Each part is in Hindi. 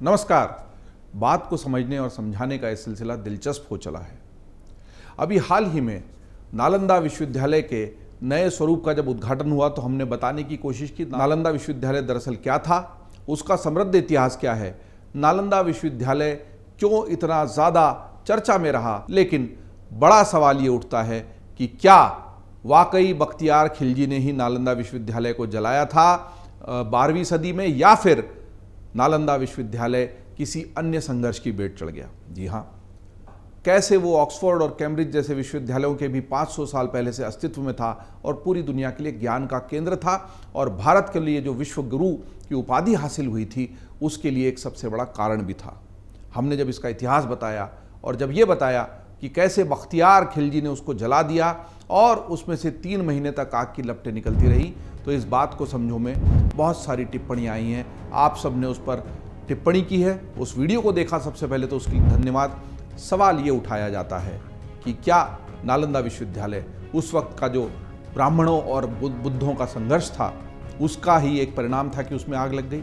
नमस्कार। बात को समझने और समझाने का यह सिलसिला दिलचस्प हो चला है। अभी हाल ही में नालंदा विश्वविद्यालय के नए स्वरूप का जब उद्घाटन हुआ तो हमने बताने की कोशिश की नालंदा विश्वविद्यालय दरअसल क्या था, उसका समृद्ध इतिहास क्या है, नालंदा विश्वविद्यालय क्यों इतना ज़्यादा चर्चा में रहा। लेकिन बड़ा सवाल ये उठता है कि क्या वाकई बख्तियार खिलजी ने ही नालंदा विश्वविद्यालय को जलाया था 12वीं सदी में, या फिर नालंदा विश्वविद्यालय किसी अन्य संघर्ष की भेंट चढ़ गया। जी हाँ, कैसे वो ऑक्सफोर्ड और कैम्ब्रिज जैसे विश्वविद्यालयों के भी 500 साल पहले से अस्तित्व में था और पूरी दुनिया के लिए ज्ञान का केंद्र था और भारत के लिए जो विश्व गुरु की उपाधि हासिल हुई थी उसके लिए एक सबसे बड़ा कारण भी था। हमने जब इसका इतिहास बताया और जब ये बताया कि कैसे बख्तियार खिलजी ने उसको जला दिया और उसमें से 3 महीने तक आग की लपटें निकलती रही, तो इस बात को समझो में बहुत सारी टिप्पणियाँ आई हैं। आप सब ने उस पर टिप्पणी की है, उस वीडियो को देखा सबसे पहले तो उसके लिए धन्यवाद। सवाल ये उठाया जाता है कि क्या नालंदा विश्वविद्यालय उस वक्त का जो ब्राह्मणों और बुद्धों का संघर्ष था उसका ही एक परिणाम था कि उसमें आग लग गई?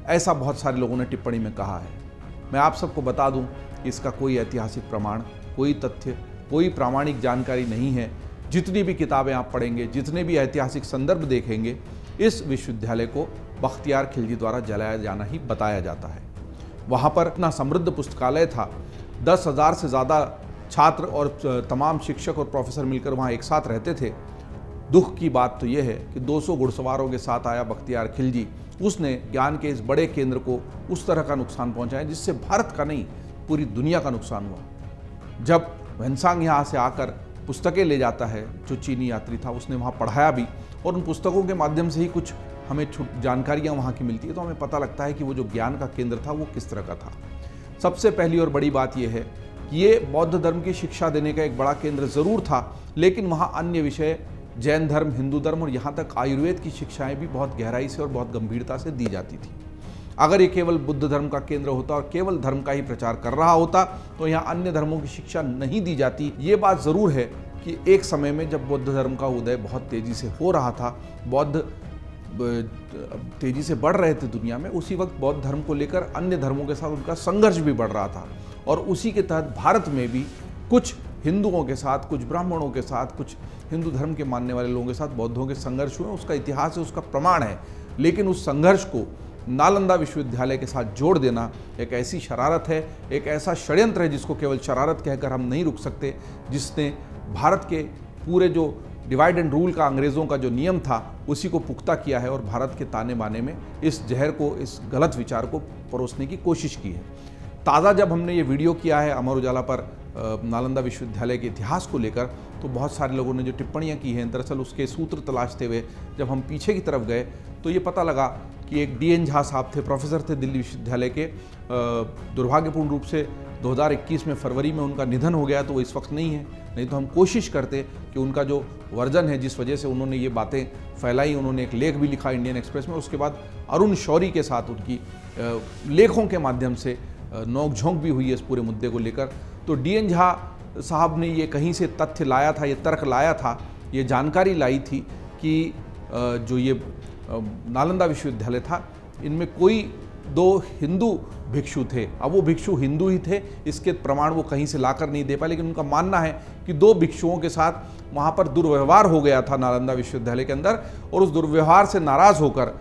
ऐसा बहुत सारे लोगों ने टिप्पणी में कहा है। मैं आप सबको बता दूं कि इसका कोई ऐतिहासिक प्रमाण, कोई तथ्य, कोई प्रामाणिक जानकारी नहीं है। जितनी भी किताबें आप पढ़ेंगे, जितने भी ऐतिहासिक संदर्भ देखेंगे, इस विश्वविद्यालय को बख्तियार खिलजी द्वारा जलाया जाना ही बताया जाता है। वहाँ पर इतना समृद्ध पुस्तकालय था, 10,000 से ज़्यादा छात्र और तमाम शिक्षक और प्रोफेसर मिलकर वहाँ एक साथ रहते थे। दुख की बात तो ये है कि 200 घुड़सवारों के साथ आया बख्तियार खिलजी, उसने ज्ञान के इस बड़े केंद्र को उस तरह का नुकसान पहुँचाया जिससे भारत का नहीं पूरी दुनिया का नुकसान हुआ। जब वेनसांग यहाँ से आकर पुस्तकें ले जाता है, जो चीनी यात्री था उसने वहाँ पढ़ाया भी और उन पुस्तकों के माध्यम से ही कुछ हमें जानकारियाँ वहाँ की मिलती है, तो हमें पता लगता है कि वो जो ज्ञान का केंद्र था वो किस तरह का था। सबसे पहली और बड़ी बात यह है कि ये बौद्ध धर्म की शिक्षा देने का एक बड़ा केंद्र ज़रूर था, लेकिन वहाँ अन्य विषय जैन धर्म, हिंदू धर्म और यहाँ तक आयुर्वेद की शिक्षाएँ भी बहुत गहराई से और बहुत गंभीरता से दी जाती थी। अगर ये केवल बुद्ध धर्म का केंद्र होता और केवल धर्म का ही प्रचार कर रहा होता तो यहाँ अन्य धर्मों की शिक्षा नहीं दी जाती। ये बात ज़रूर है कि एक समय में जब बौद्ध धर्म का उदय बहुत तेज़ी से हो रहा था, बौद्ध तेज़ी से बढ़ रहे थे दुनिया में, उसी वक्त बौद्ध धर्म को लेकर अन्य धर्मों के साथ उनका संघर्ष भी बढ़ रहा था और उसी के तहत भारत में भी कुछ हिंदुओं के साथ, कुछ ब्राह्मणों के साथ, कुछ हिंदू धर्म के मानने वाले लोगों के साथ बौद्धों के संघर्ष हुए। उसका इतिहास है, उसका प्रमाण है। लेकिन उस संघर्ष को नालंदा विश्वविद्यालय के साथ जोड़ देना एक ऐसी शरारत है, एक ऐसा षड्यंत्र है जिसको केवल शरारत कहकर हम नहीं रुक सकते, जिसने भारत के पूरे जो डिवाइड एंड रूल का अंग्रेज़ों का जो नियम था उसी को पुख्ता किया है और भारत के ताने बाने में इस जहर को, इस गलत विचार को परोसने की कोशिश की है। ताज़ा जब हमने ये वीडियो किया है अमर उजाला पर नालंदा विश्वविद्यालय के इतिहास को लेकर, तो बहुत सारे लोगों ने जो टिप्पणियाँ की हैं, दरअसल उसके सूत्र तलाशते हुए जब हम पीछे की तरफ गए तो ये पता लगा कि एक DN झा साहब थे, प्रोफेसर थे दिल्ली विश्वविद्यालय के। दुर्भाग्यपूर्ण रूप से 2021 में फरवरी में उनका निधन हो गया, तो वो इस वक्त नहीं है। नहीं तो हम कोशिश करते कि उनका जो वर्जन है, जिस वजह से उन्होंने ये बातें फैलाई, उन्होंने एक लेख भी लिखा इंडियन एक्सप्रेस में, उसके बाद अरुण शौरी के साथ उनकी लेखों के माध्यम से नोक-झोंक भी हुई है इस पूरे मुद्दे को लेकर। तो DN झा साहब ने ये कहीं से तथ्य लाया था, ये तर्क लाया था, ये जानकारी लाई थी कि जो ये नालंदा विश्वविद्यालय था, इनमें कोई 2 हिंदू भिक्षु थे। अब वो भिक्षु हिंदू ही थे, इसके प्रमाण वो कहीं से लाकर नहीं दे पाए, लेकिन उनका मानना है कि 2 भिक्षुओं के साथ वहाँ पर दुर्व्यवहार हो गया था नालंदा विश्वविद्यालय के अंदर, और उस दुर्व्यवहार से नाराज़ होकर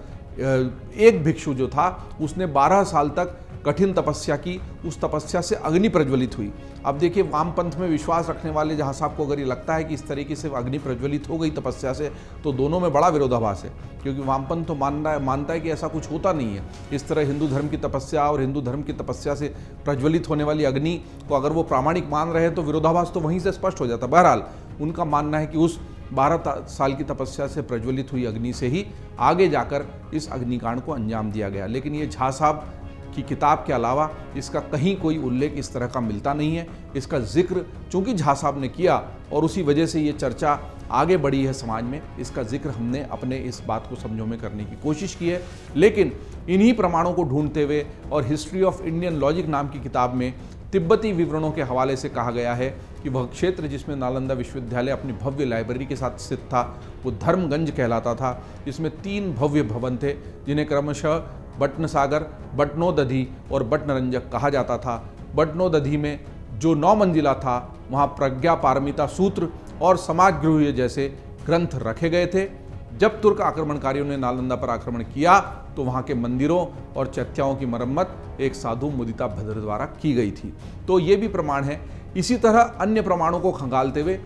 एक भिक्षु जो था उसने 12 साल तक कठिन तपस्या की। उस तपस्या से अग्नि प्रज्वलित हुई। अब देखिए, वामपंथ में विश्वास रखने वाले जहाँ साहब को अगर ये लगता है कि इस तरीके से अग्नि प्रज्वलित हो गई तपस्या से, तो दोनों में बड़ा विरोधाभास है, क्योंकि वामपंथ तो मानता है कि ऐसा कुछ होता नहीं है। इस तरह हिंदू धर्म की तपस्या और हिंदू धर्म की तपस्या से प्रज्वलित होने वाली अग्नि को अगर वो प्रामाणिक मान रहे हैं तो विरोधाभास तो वहीं से स्पष्ट हो जाता। बहरहाल उनका मानना है कि उस 12 साल की तपस्या से प्रज्वलित हुई अग्नि से ही आगे जाकर इस अग्निकांड को अंजाम दिया गया। लेकिन ये झा साहब की किताब के अलावा इसका कहीं कोई उल्लेख इस तरह का मिलता नहीं है। इसका जिक्र चूंकि झा साहब ने किया और उसी वजह से ये चर्चा आगे बढ़ी है समाज में, इसका जिक्र हमने अपने इस बात को समझो में करने की कोशिश की है। लेकिन इन्हीं प्रमाणों को ढूंढते हुए और हिस्ट्री ऑफ इंडियन लॉजिक नाम की किताब में तिब्बती विवरणों के हवाले से कहा गया है कि वह क्षेत्र जिसमें नालंदा विश्वविद्यालय अपनी भव्य लाइब्रेरी के साथ स्थित था वो धर्मगंज कहलाता था। इसमें 3 भव्य भवन थे जिन्हें क्रमशः बटनसागर, बटनोदधी और बटनरंजक कहा जाता था। बटनोदधी में जो 9 मंजिला था वहाँ प्रज्ञा पारमिता सूत्र और समाजगृह जैसे ग्रंथ रखे गए थे। जब तुर्क आक्रमणकारियों ने नालंदा पर आक्रमण किया तो वहाँ के मंदिरों और चैत्याओं की मरम्मत एक साधु मुदिता भद्र द्वारा की गई थी। तो ये भी प्रमाण है। इसी तरह अन्य प्रमाणों को खंगालते हुए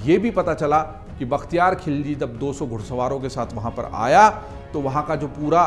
ये भी पता चला कि बख्तियार खिलजी जब 200 घुड़सवारों के साथ वहाँ पर आया तो वहाँ का जो पूरा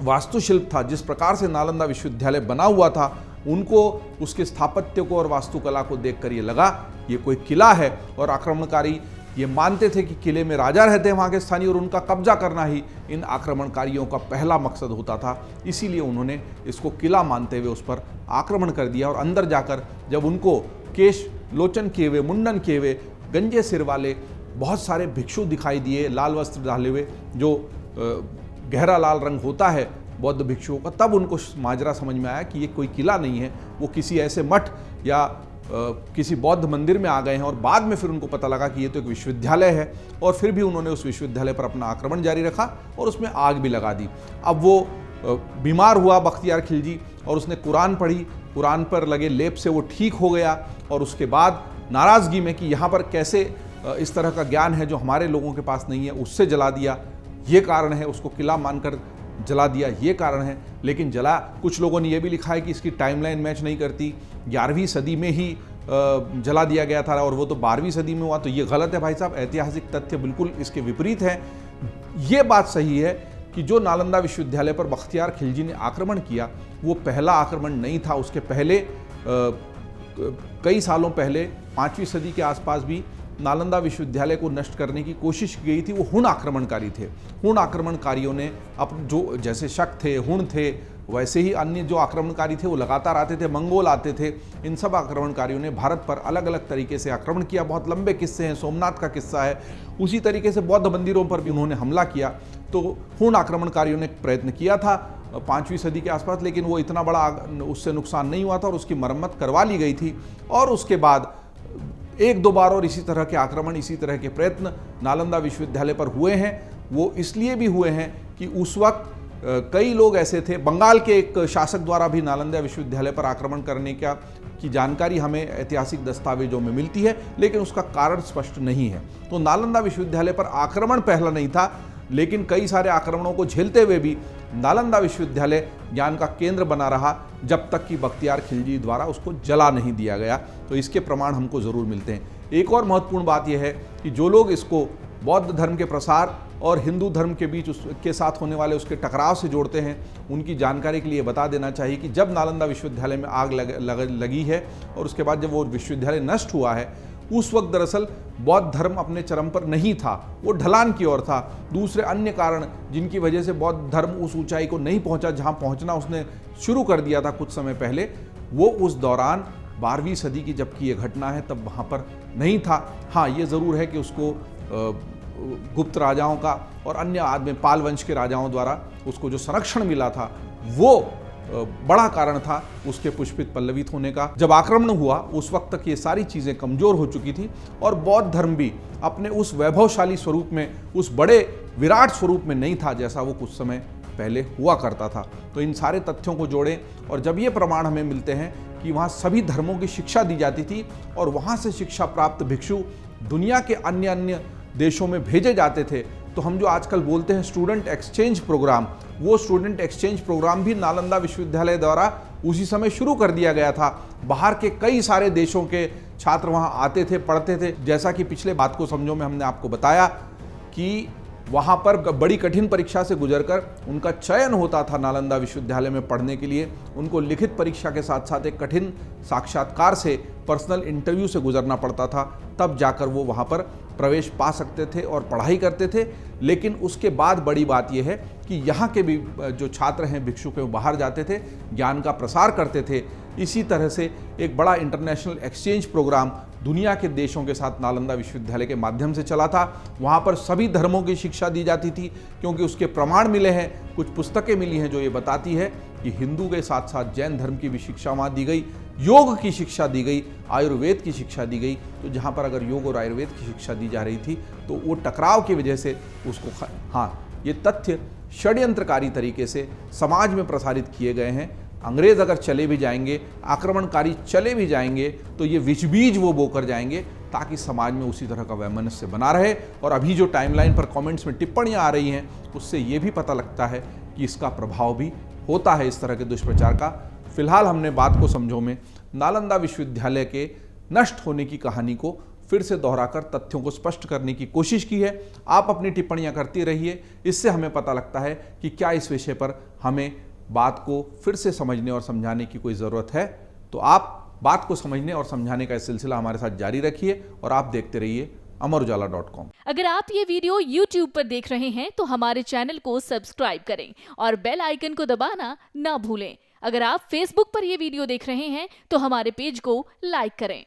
वास्तुशिल्प था, जिस प्रकार से नालंदा विश्वविद्यालय बना हुआ था, उनको उसके स्थापत्य को और वास्तुकला को देखकर ये लगा ये कोई किला है। और आक्रमणकारी ये मानते थे कि किले में राजा रहते हैं वहाँ के स्थानीय और उनका कब्जा करना ही इन आक्रमणकारियों का पहला मकसद होता था। इसीलिए उन्होंने इसको किला मानते हुए उस पर आक्रमण कर दिया। और अंदर जाकर जब उनको केश लोचन किए हुए, मुंडन किए हुए, गंजे सिर वाले बहुत सारे भिक्षु दिखाई दिए, लाल वस्त्र डाले हुए, जो गहरा लाल रंग होता है बौद्ध भिक्षुओं का, तब उनको माजरा समझ में आया कि ये कोई किला नहीं है, वो किसी ऐसे मठ या किसी बौद्ध मंदिर में आ गए हैं। और बाद में फिर उनको पता लगा कि ये तो एक विश्वविद्यालय है। और फिर भी उन्होंने उस विश्वविद्यालय पर अपना आक्रमण जारी रखा और उसमें आग भी लगा दी। अब वो बीमार हुआ बख्तियार खिलजी और उसने कुरान पढ़ी, कुरान पर लगे लेप से वो ठीक हो गया। और उसके बाद नाराज़गी में कि यहाँ पर कैसे इस तरह का ज्ञान है जो हमारे लोगों के पास नहीं है, उससे जला दिया, ये कारण है। उसको किला मानकर जला दिया, ये कारण है। लेकिन जला, कुछ लोगों ने यह भी लिखा है कि इसकी टाइमलाइन मैच नहीं करती, 11वीं सदी में ही जला दिया गया था और वो तो 12वीं सदी में हुआ। तो ये गलत है भाई साहब, ऐतिहासिक तथ्य बिल्कुल इसके विपरीत है। ये बात सही है कि जो नालंदा विश्वविद्यालय पर बख्तियार खिलजी ने आक्रमण किया वो पहला आक्रमण नहीं था। उसके पहले कई सालों पहले 5वीं सदी के आसपास भी नालंदा विश्वविद्यालय को नष्ट करने की कोशिश की गई थी। वो हुण आक्रमणकारी थे। हुण आक्रमणकारियों ने जो जैसे शक थे, हुण थे, वैसे ही अन्य जो आक्रमणकारी थे वो लगातार आते थे, मंगोल आते थे। इन सब आक्रमणकारियों ने भारत पर अलग अलग तरीके से आक्रमण किया। बहुत लंबे किस्से हैं, सोमनाथ का किस्सा है। उसी तरीके से बौद्ध मंदिरों पर भी उन्होंने हमला किया। तो हुण आक्रमणकारियों ने प्रयत्न किया था 5वीं सदी के आसपास, लेकिन वो इतना बड़ा उससे नुकसान नहीं हुआ था और उसकी मरम्मत करवा ली गई थी। और उसके बाद 1-2 बार और इसी तरह के आक्रमण, इसी तरह के प्रयत्न नालंदा विश्वविद्यालय पर हुए हैं। वो इसलिए भी हुए हैं कि उस वक्त कई लोग ऐसे थे। बंगाल के एक शासक द्वारा भी नालंदा विश्वविद्यालय पर आक्रमण करने की जानकारी हमें ऐतिहासिक दस्तावेजों में मिलती है, लेकिन उसका कारण स्पष्ट नहीं है। तो नालंदा विश्वविद्यालय पर आक्रमण पहला नहीं था, लेकिन कई सारे आक्रमणों को झेलते हुए भी नालंदा विश्वविद्यालय ज्ञान का केंद्र बना रहा जब तक कि बख्तियार खिलजी द्वारा उसको जला नहीं दिया गया। तो इसके प्रमाण हमको ज़रूर मिलते हैं। एक और महत्वपूर्ण बात यह है कि जो लोग इसको बौद्ध धर्म के प्रसार और हिंदू धर्म के बीच उसके साथ होने वाले उसके टकराव से जोड़ते हैं, उनकी जानकारी के लिए बता देना चाहिए कि जब नालंदा विश्वविद्यालय में आग लगी है और उसके बाद जब वो विश्वविद्यालय नष्ट हुआ है, उस वक्त दरअसल बौद्ध धर्म अपने चरम पर नहीं था, वो ढलान की ओर था। दूसरे अन्य कारण जिनकी वजह से बौद्ध धर्म उस ऊंचाई को नहीं पहुंचा जहां पहुंचना उसने शुरू कर दिया था कुछ समय पहले, वो उस दौरान 12वीं सदी की जबकि ये घटना है तब वहाँ पर नहीं था। हाँ, ये ज़रूर है कि उसको गुप्त राजाओं का और अन्य आदमी पाल वंश के राजाओं द्वारा उसको जो संरक्षण मिला था वो बड़ा कारण था उसके पुष्पित पल्लवित होने का। जब आक्रमण हुआ उस वक्त तक ये सारी चीज़ें कमज़ोर हो चुकी थी और बौद्ध धर्म भी अपने उस वैभवशाली स्वरूप में, उस बड़े विराट स्वरूप में नहीं था जैसा वो कुछ समय पहले हुआ करता था। तो इन सारे तथ्यों को जोड़ें और जब ये प्रमाण हमें मिलते हैं कि वहाँ सभी धर्मों की शिक्षा दी जाती थी और वहाँ से शिक्षा प्राप्त भिक्षु दुनिया के अन्य देशों में भेजे जाते थे, तो हम जो आजकल बोलते हैं स्टूडेंट एक्सचेंज प्रोग्राम, वो स्टूडेंट एक्सचेंज प्रोग्राम भी नालंदा विश्वविद्यालय द्वारा उसी समय शुरू कर दिया गया था। बाहर के कई सारे देशों के छात्र वहाँ आते थे, पढ़ते थे। जैसा कि पिछले बात को समझो में हमने आपको बताया कि वहाँ पर बड़ी कठिन परीक्षा से गुजरकर उनका चयन होता था नालंदा विश्वविद्यालय में पढ़ने के लिए। उनको लिखित परीक्षा के साथ साथ एक कठिन साक्षात्कार से, पर्सनल इंटरव्यू से गुजरना पड़ता था, तब जाकर वो वहाँ पर प्रवेश पा सकते थे और पढ़ाई करते थे। लेकिन उसके बाद बड़ी बात यह है कि यहाँ के भी जो छात्र हैं भिक्षु के, वो बाहर जाते थे, ज्ञान का प्रसार करते थे। इसी तरह से एक बड़ा इंटरनेशनल एक्सचेंज प्रोग्राम दुनिया के देशों के साथ नालंदा विश्वविद्यालय के माध्यम से चला था। वहाँ पर सभी धर्मों की शिक्षा दी जाती थी, क्योंकि उसके प्रमाण मिले हैं, कुछ पुस्तकें मिली हैं जो ये बताती है कि हिंदू के साथ साथ जैन धर्म की भी शिक्षा वहाँ दी गई, योग की शिक्षा दी गई, आयुर्वेद की शिक्षा दी गई। तो जहाँ पर अगर योग और आयुर्वेद की शिक्षा दी जा रही थी तो वो टकराव की वजह से उसको, हाँ, ये तथ्य षड्यंत्रकारी तरीके से समाज में प्रसारित किए गए हैं। अंग्रेज अगर चले भी जाएंगे, आक्रमणकारी चले भी जाएंगे, तो ये विष बीज वो बोकर जाएंगे ताकि समाज में उसी तरह का वैमनस्य बना रहे। और अभी जो टाइमलाइन पर कमेंट्स में टिप्पणियां आ रही हैं, उससे ये भी पता लगता है कि इसका प्रभाव भी होता है इस तरह के दुष्प्रचार का। फिलहाल हमने बात को समझो में नालंदा विश्वविद्यालय के नष्ट होने की कहानी को फिर से दोहराकर तथ्यों को स्पष्ट करने की कोशिश की है। आप अपनी टिप्पणियां करती रहिए, इससे हमें पता लगता है कि क्या इस विषय पर हमें बात को फिर से समझने और समझाने की कोई ज़रूरत है। तो आप बात को समझने और समझाने का सिलसिला हमारे साथ जारी रखिए और आप देखते रहिए amarujala.com। अगर आप ये वीडियो YouTube पर देख रहे हैं तो हमारे चैनल को सब्सक्राइब करें और बेल आइकन को दबाना ना भूलें। अगर आप Facebook पर ये वीडियो देख रहे हैं तो हमारे पेज को लाइक करें।